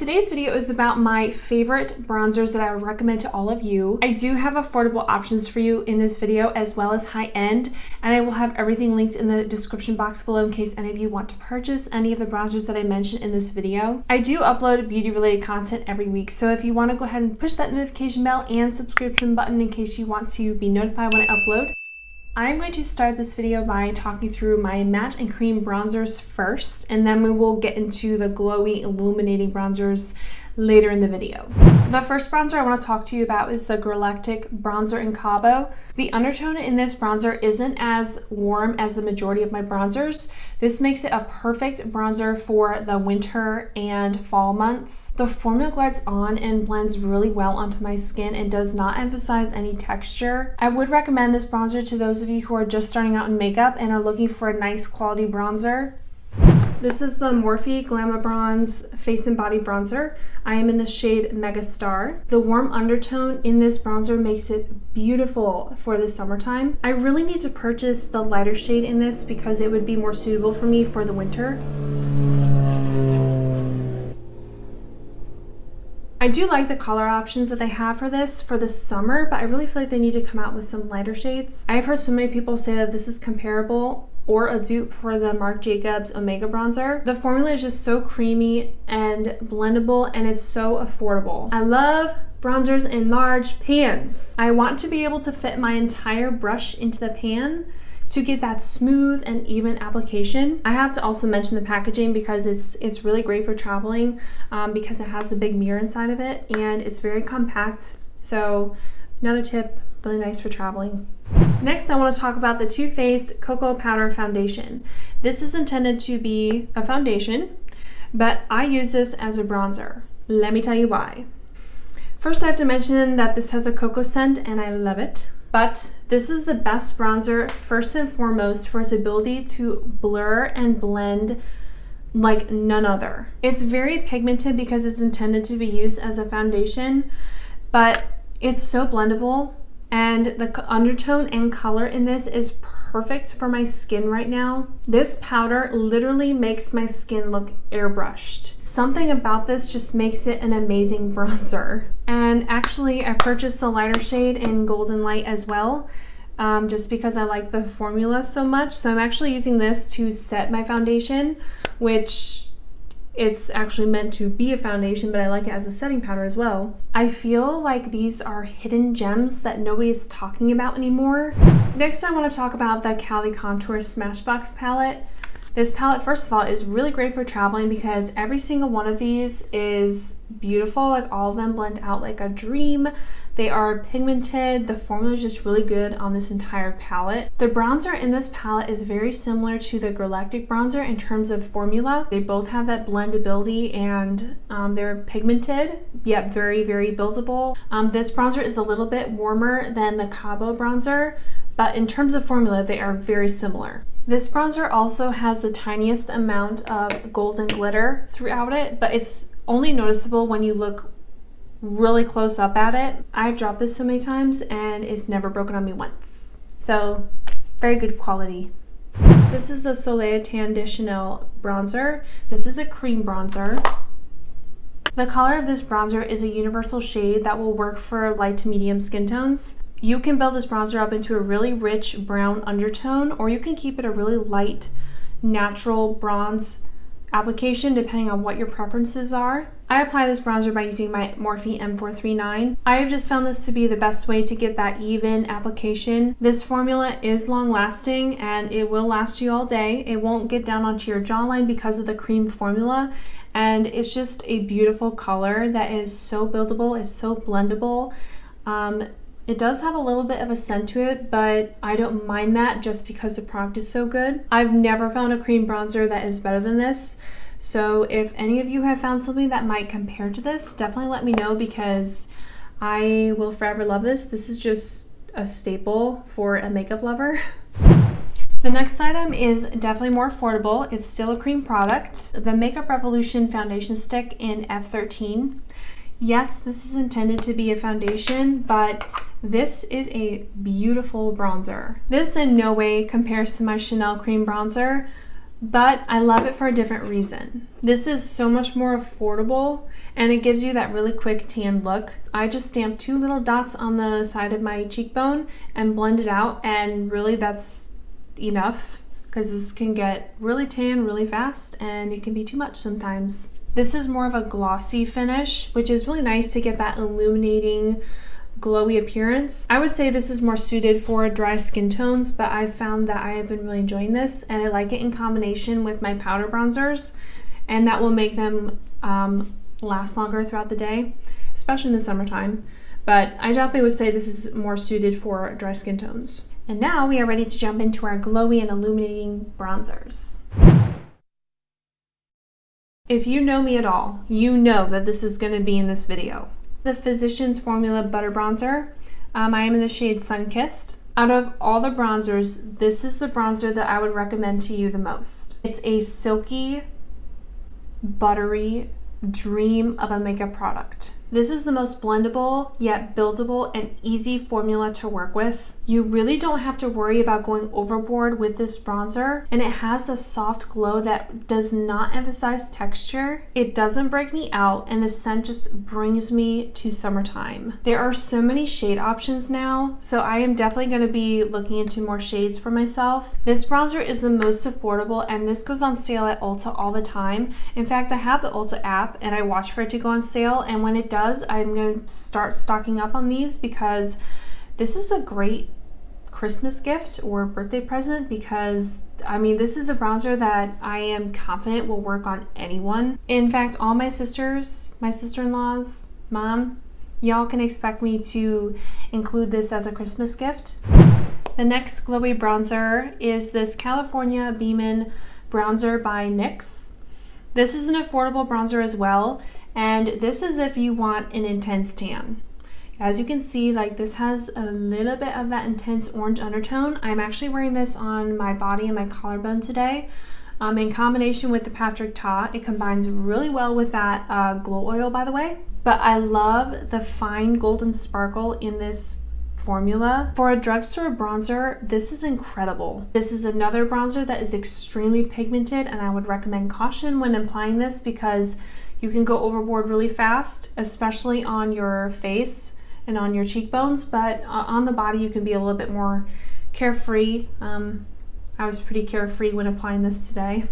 Today's video is about my favorite bronzers that I would recommend to all of you. I do have affordable options for you in this video as well as high-end, and I will have everything linked in the description box below in case any of you want to purchase any of the bronzers that I mentioned in this video. I do upload beauty-related content every week, so if you want to go ahead and push that notification bell and subscription button in case you want to be notified when I upload. I'm going to start this video by talking through my matte and cream bronzers first, and then we will get into the glowy illuminating bronzers later in the video. The first bronzer I want to talk to you about is the Lactic bronzer in Cabo. The undertone in this bronzer isn't as warm as the majority of my bronzers. This makes it a perfect bronzer for the winter and fall months. The formula glides on and blends really well onto my skin and does not emphasize any texture. I would recommend this bronzer to those of you who are just starting out in makeup and are looking for a nice quality bronzer. This is the Morphe Glamour Bronze Face and Body Bronzer. I am in the shade Megastar. The warm undertone in this bronzer makes it beautiful for the summertime. I really need to purchase the lighter shade in this because it would be more suitable for me for the winter. I do like the color options that they have for this for the summer, but I really feel like they need to come out with some lighter shades. I've heard so many people say that this is comparable or a dupe for the Marc Jacobs Omega bronzer. The formula is just so creamy and blendable, and it's so affordable. I love bronzers in large pans. I want to be able to fit my entire brush into the pan to get that smooth and even application. I have to also mention the packaging because it's really great for traveling because it has the big mirror inside of it and it's very compact. So another tip, really nice for traveling. Next, I want to talk about the Too Faced Cocoa Powder Foundation. This is intended to be a foundation, but I use this as a bronzer. Let me tell you why. First, I have to mention that this has a cocoa scent and I love it. But this is the best bronzer first and foremost for its ability to blur and blend like none other. It's very pigmented because it's intended to be used as a foundation, but it's so blendable. And the undertone and color in this is perfect for my skin right now. This powder literally makes my skin look airbrushed. Something about this just makes it an amazing bronzer. And actually, I purchased the lighter shade in Golden Light as well, just because I like the formula so much. So I'm actually using this to set my foundation, which it's actually meant to be a foundation, but I like it as a setting powder as well. I feel like these are hidden gems that nobody is talking about anymore. Next, I want to talk about the Calli Contour Smashbox palette. This palette, first of all, is really great for traveling because every single one of these is beautiful. Like all of them blend out like a dream. They are pigmented. The formula is just really good on this entire palette. The bronzer in this palette is very similar to the Lactic bronzer in terms of formula. They both have that blendability and they're pigmented, yet very, very buildable. This bronzer is a little bit warmer than the Cabo bronzer, but in terms of formula, they are very similar. This bronzer also has the tiniest amount of golden glitter throughout it, but it's only noticeable when you look really close up at it. I've dropped this so many times and it's never broken on me once. So very good quality. This is the Solea Tan Bronzer. This is a cream bronzer. The color of this bronzer is a universal shade that will work for light to medium skin tones. You can build this bronzer up into a really rich brown undertone, or you can keep it a really light, natural bronze application depending on what your preferences are. I apply this bronzer by using my Morphe M439. I have just found this to be the best way to get that even application. This formula is long lasting and it will last you all day. It won't get down onto your jawline because of the cream formula, and it's just a beautiful color that is so buildable, it's so blendable. It does have a little bit of a scent to it, but I don't mind that just because the product is so good. I've never found a cream bronzer that is better than this. So if any of you have found something that might compare to this, definitely let me know because I will forever love this. This is just a staple for a makeup lover. The next item is definitely more affordable. It's still a cream product. The Makeup Revolution Foundation Stick in F13. Yes, this is intended to be a foundation, but this is a beautiful bronzer. This in no way compares to my Chanel cream bronzer. but I love it for a different reason. This is so much more affordable and it gives you that really quick tan look. I just stamped 2 little dots on the side of my cheekbone and blend it out, and really that's enough because this can get really tan really fast and it can be too much sometimes. This is more of a glossy finish, which is really nice to get that illuminating glowy appearance. I would say this is more suited for dry skin tones, but I've found that I have been really enjoying this and I like it in combination with my powder bronzers, and that will make them last longer throughout the day, especially in the summertime. But I definitely would say this is more suited for dry skin tones. And now we are ready to jump into our glowy and illuminating bronzers. If you know me at all, you know that this is going to be in this video. The Physicians Formula Butter Bronzer. I am in the shade Sunkissed. Out of all the bronzers, this is the bronzer that I would recommend to you the most. It's a silky, buttery dream of a makeup product. This is the most blendable, yet buildable and easy formula to work with. You really don't have to worry about going overboard with this bronzer, and it has a soft glow that does not emphasize texture. It doesn't break me out, and the scent just brings me to summertime. There are so many shade options now, so I am definitely going to be looking into more shades for myself. This bronzer is the most affordable, and this goes on sale at Ulta all the time. In fact, I have the Ulta app, and I watch for it to go on sale, and when it does, I'm going to start stocking up on these because this is a great Christmas gift or birthday present, because I mean, this is a bronzer that I am confident will work on anyone. In fact, all my sisters, my sister-in-laws, mom, y'all can expect me to include this as a Christmas gift. The next glowy bronzer is this California Bronzer by NYX. This is an affordable bronzer as well, and this is if you want an intense tan. As you can see, like, this has a little bit of that intense orange undertone. I'm actually wearing this on my body and my collarbone today. In combination with the Patrick Ta, it combines really well with that glow oil, by the way. But I love the fine golden sparkle in this formula. For a drugstore bronzer, this is incredible. This is another bronzer that is extremely pigmented, and I would recommend caution when applying this because you can go overboard really fast, especially on your face and on your cheekbones, but on the body you can be a little bit more carefree. I was pretty carefree when applying this today.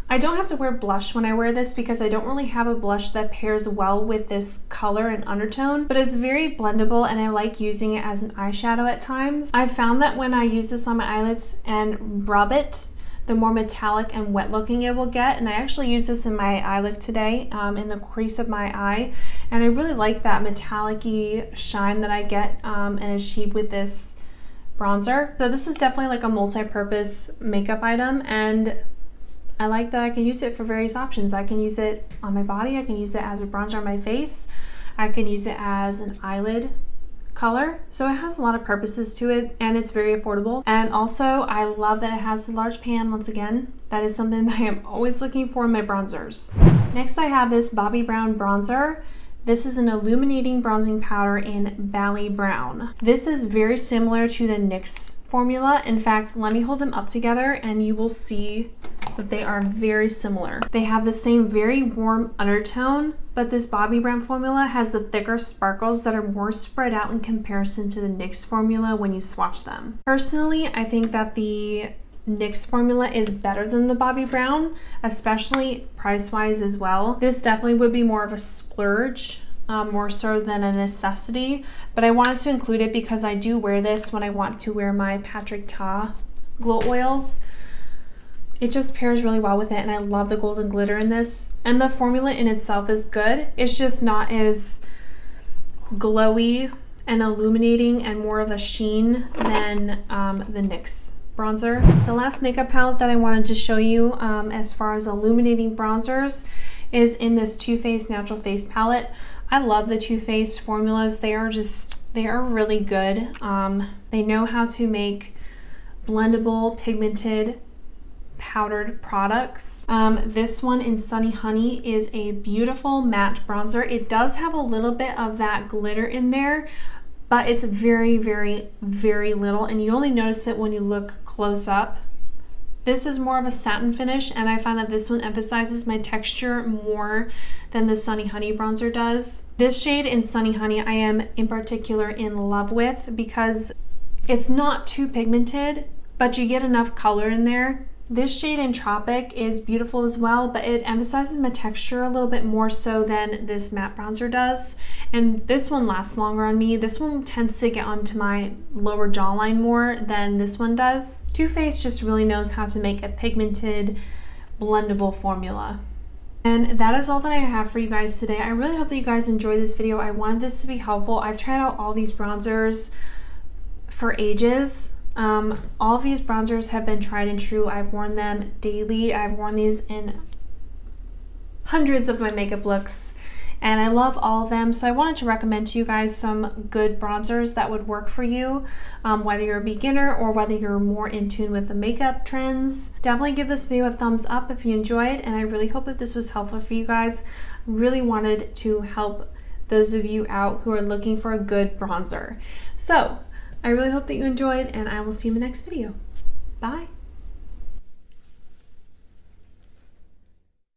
I don't have to wear blush when I wear this because I don't really have a blush that pairs well with this color and undertone, but it's very blendable and I like using it as an eyeshadow at times. I found that when I use this on my eyelids and rub it, the more metallic and wet looking it will get, and I actually use this in my eye look today in the crease of my eye, and I really like that metallic-y shine that I get and achieve with this bronzer. So this is definitely like a multi-purpose makeup item, and I like that I can use it for various options. I can use it on my body, I can use it as a bronzer on my face, I can use it as an eyelid color. So it has a lot of purposes to it, and it's very affordable. And also I love that it has the large pan once again. That is something that I am always looking for in my bronzers. Next I have this Bobbi Brown bronzer. This is an illuminating bronzing powder in Bally Brown. This is very similar to the NYX formula. In fact, let me hold them up together and you will see that they are very similar. They have the same very warm undertone, but this Bobbi Brown formula has the thicker sparkles that are more spread out in comparison to the NYX formula when you swatch them. Personally, I think that the NYX formula is better than the Bobbi Brown, especially price-wise as well. This definitely would be more of a splurge, more so than a necessity, but I wanted to include it because I do wear this when I want to wear my Patrick Ta glow oils. It just pairs really well with it, and I love the golden glitter in this. And the formula in itself is good. It's just not as glowy and illuminating and more of a sheen than the NYX bronzer. The last makeup palette that I wanted to show you as far as illuminating bronzers is in this Too Faced Natural Face palette. I love the Too Faced formulas. They are really good. They know how to make blendable, pigmented, powdered products. This one in Sunny Honey is a beautiful matte bronzer. It does have a little bit of that glitter in there, but it's very, very, very little, and you only notice it when you look close up. This is more of a satin finish, and I find that this one emphasizes my texture more than the Sunny Honey bronzer does. This shade in Sunny Honey I am in particular in love with because it's not too pigmented, but you get enough color in there. This shade in Tropic is beautiful as well, but it emphasizes my texture a little bit more so than this matte bronzer does. And this one lasts longer on me. This one tends to get onto my lower jawline more than this one does. Too Faced just really knows how to make a pigmented, blendable formula. And that is all that I have for you guys today. I really hope that you guys enjoyed this video. I wanted this to be helpful. I've tried out all these bronzers for ages. All of these bronzers have been tried and true. I've worn them daily. I've worn these in hundreds of my makeup looks, and I love all of them. So I wanted to recommend to you guys some good bronzers that would work for you, whether you're a beginner or whether you're more in tune with the makeup trends. Definitely give this video a thumbs up if you enjoyed, and I really hope that this was helpful for you guys. I really wanted to help those of you out who are looking for a good bronzer. So I really hope that you enjoyed, and I will see you in the next video. Bye.